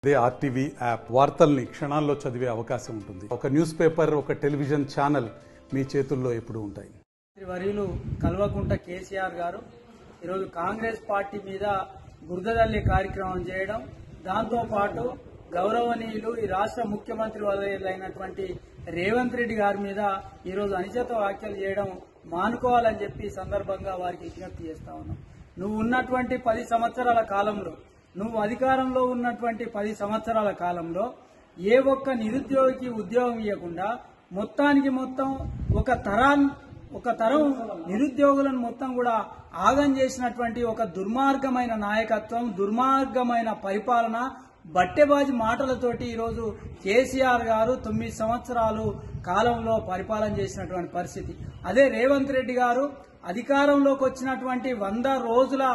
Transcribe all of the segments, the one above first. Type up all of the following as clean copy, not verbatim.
అదే RTV app వార్తల్ని క్షణాల్లో చదివే అవకాశం ఉంటుంది. ఒక న్యూస్ పేపర్, ఒక టెలివిజన్ ఛానల్ మీ చేతుల్లో ఎప్పుడూ ఉంటాయి. వర్యులు కల్వకుంట కేసీఆర్ గారు ఈరోజు కాంగ్రెస్ పార్టీ మీద బురదజల్లే కార్యక్రమం చేయడం, దాంతో పాటు గౌరవనీయులు ఈ రాష్ట్ర ముఖ్యమంత్రి వర్యులైనటువంటి రేవంత్ రెడ్డి గారి మీద ఈరోజు అనుచిత వ్యాఖ్యలు చేయడం మానుకోవాలని చెప్పి సందర్భంగా వారికి విజ్ఞప్తి చేస్తా ఉన్నాం. నువ్వు ఉన్నటువంటి 10 సంవత్సరాల కాలంలో, నువ్వు అధికారంలో ఉన్నటువంటి 10 సంవత్సరాల కాలంలో ఏ ఒక్క నిరుద్యోగికి ఉద్యోగం ఇవ్వకుండా మొత్తానికి మొత్తం ఒక తరం నిరుద్యోగులను మొత్తం కూడా ఆగం చేసినటువంటి ఒక దుర్మార్గమైన నాయకత్వం, దుర్మార్గమైన పరిపాలన, బట్టెబాజీ మాటలతోటి ఈరోజు కేసీఆర్ గారు 9 సంవత్సరాలు కాలంలో పరిపాలన చేసినటువంటి పరిస్థితి. అదే రేవంత్ రెడ్డి గారు అధికారంలోకి వచ్చినటువంటి 100 రోజుల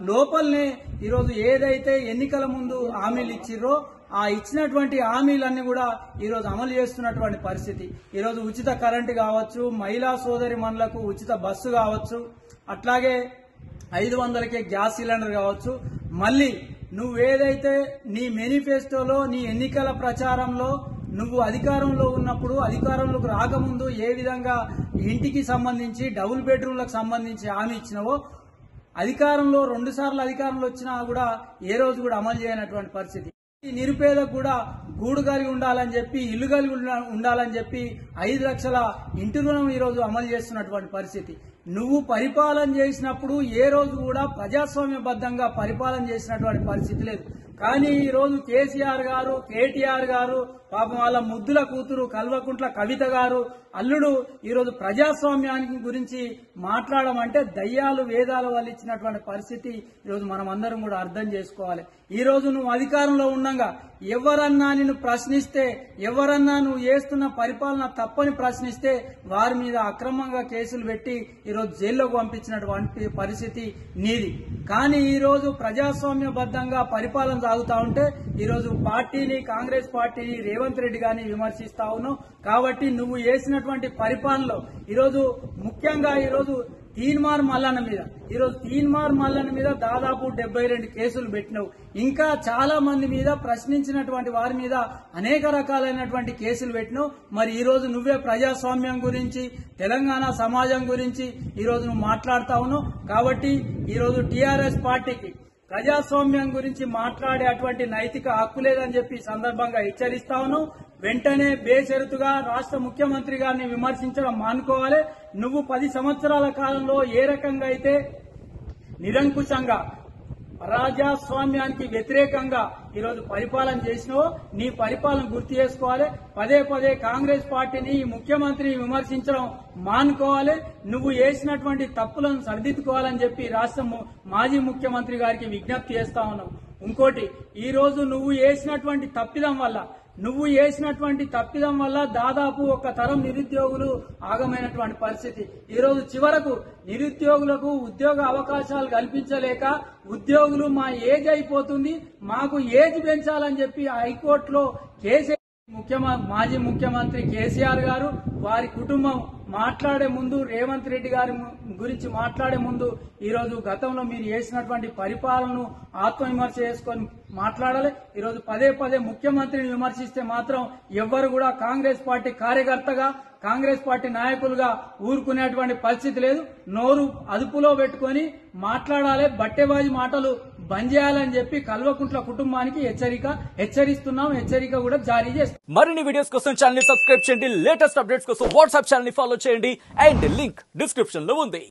లోపలనే ఈరోజు ఏదైతే ఎన్నికల ముందు హామీలు ఇచ్చిర్రో ఆ ఇచ్చినటువంటి హామీలన్నీ కూడా ఈరోజు అమలు చేస్తున్నటువంటి పరిస్థితి. ఈరోజు ఉచిత కరెంటు కావచ్చు, మహిళా సోదరి మనులకు ఉచిత బస్సు కావచ్చు, అట్లాగే 500కే గ్యాస్ సిలిండర్ కావచ్చు. మళ్ళీ నువ్వేదైతే నీ మేనిఫెస్టోలో, నీ ఎన్నికల ప్రచారంలో నువ్వు అధికారంలో ఉన్నప్పుడు, అధికారంలోకి రాకముందు ఏ విధంగా ఇంటికి సంబంధించి డబుల్ బెడ్రూమ్లకు సంబంధించి హామీ ఇచ్చినావో అధికారంలో 2 సార్లు అధికారంలో వచ్చినా కూడా ఏ రోజు కూడా అమలు చేయనటువంటి పరిస్థితి. నిరుపేదకు కూడా గూడు కలిగి ఉండాలని చెప్పి, ఇల్లు కలిగి ఉండాలని చెప్పి 5 లక్షల ఇంటి రుణం ఈ రోజు అమలు చేస్తున్నటువంటి పరిస్థితి. నువ్వు పరిపాలన చేసినప్పుడు ఏ రోజు కూడా ప్రజాస్వామ్యబద్ధంగా పరిపాలన చేసినటువంటి పరిస్థితి లేదు. కానీ ఈ రోజు కేసీఆర్ గారు, కేటీఆర్ గారు, పాపం వాళ్ళ ముద్దుల కూతురు కల్వకుంట్ల కవిత గారు అల్లుడు ఈరోజు ప్రజాస్వామ్యానికి గురించి మాట్లాడమంటే దయ్యాలు వేదాల వల్ల ఇచ్చినటువంటి పరిస్థితి ఈరోజు మనం అందరం కూడా అర్థం చేసుకోవాలి. ఈ రోజు నువ్వు అధికారంలో ఉండగా ఎవరన్నా నిన్ను ప్రశ్నిస్తే, ఎవరన్నా నువ్వు చేస్తున్న పరిపాలన తప్పని ప్రశ్నిస్తే వారి మీద అక్రమంగా కేసులు పెట్టి ఈరోజు జైల్లోకి పంపించినటువంటి పరిస్థితి నీది. కానీ ఈ రోజు ప్రజాస్వామ్యబద్ధంగా పరిపాలన సాగుతా ఉంటే ఈరోజు పార్టీని, కాంగ్రెస్ పార్టీని, రేవంత్ రెడ్డి గారిని విమర్శిస్తా ఉన్నావు. కాబట్టి నువ్వు చేసినటువంటి పరిపాలనలో ఈరోజు ముఖ్యంగా ఈరోజు తీన్మార్ మల్లన్న మీద దాదాపు 72 కేసులు పెట్టినావు. ఇంకా చాలా మంది మీద, ప్రశ్నించినటువంటి వారి మీద అనేక రకాలైనటువంటి కేసులు పెట్టినావు. మరి ఈ రోజు నువ్వే ప్రజాస్వామ్యం గురించి, తెలంగాణ సమాజం గురించి ఈరోజు నువ్వు మాట్లాడుతా ఉన్నావు. కాబట్టి ఈరోజు టీఆర్ఎస్ పార్టీకి ప్రజాస్వామ్యం గురించి మాట్లాడే అటువంటి నైతిక హక్కు లేదని చెప్పి సందర్భంగా హెచ్చరిస్తా ఉన్నావు. వెంటనే బేషరతుగా రాష్ట్ర ముఖ్యమంత్రి గారిని విమర్శించడం మానుకోవాలి. నువ్వు 10 సంవత్సరాల కాలంలో ఏ రకంగా అయితే నిరంకుశంగా, ప్రజాస్వామ్యానికి వ్యతిరేకంగా ఈరోజు పరిపాలన చేసినావో నీ పరిపాలన గుర్తు చేసుకోవాలి. పదే కాంగ్రెస్ పార్టీని, ముఖ్యమంత్రిని విమర్శించడం మానుకోవాలి. నువ్వు చేసినటువంటి తప్పులను సరిదిద్దుకోవాలని చెప్పి రాష్ట్ర మాజీ ముఖ్యమంత్రి గారికి విజ్ఞప్తి చేస్తా ఉన్నావు. ఇంకోటి, ఈ రోజు నువ్వు చేసినటువంటి తప్పిదం వల్ల దాదాపు ఒక తరం నిరుద్యోగులు ఆగమైనటువంటి పరిస్థితి. ఈ రోజు చివరకు నిరుద్యోగులకు ఉద్యోగ అవకాశాలు కల్పించలేక ఉద్యోగులు మా ఏజ్ అయిపోతుంది, మాకు ఏజ్ పెంచాలని చెప్పి హైకోర్టులో కేసు మాజీ ముఖ్యమంత్రి కేసీఆర్ గారు, వారి కుటుంబం మాట్లాడే ముందు, రేవంత్ రెడ్డి గారి గురించి మాట్లాడే ముందు ఈరోజు గతంలో మీరు చేసినటువంటి పరిపాలనను ఆత్మవిమర్శ చేసుకొని మాట్లాడాలి. ఈరోజు పదే ముఖ్యమంత్రిని విమర్శిస్తే మాత్రం ఎవ్వరు కూడా కాంగ్రెస్ పార్టీ కార్యకర్తగా, కాంగ్రెస్ పార్టీ నాయకులుగా ఊరుకునేటువంటి పరిస్థితి లేదు. నోరు అదుపులో పెట్టుకొని మాట్లాడాలి. బట్టెబాజీ మాటలు బంద్ చేయాలని చెప్పి కల్వకుంట్ల కుటుంబానికి హెచ్చరిస్తున్నాం. హెచ్చరిక కూడా జారీ చేస్తాం. మరిన్ని వీడియోస్ కోసం ఛానల్ ని సబ్స్క్రైబ్ చేయండి. లేటెస్ట్ అప్డేట్స్ కోసం వాట్సాప్ ఛానల్ ని ఫాలో చేయండి. అండ్ లింక్ డిస్క్రిప్షన్ లో ఉంది.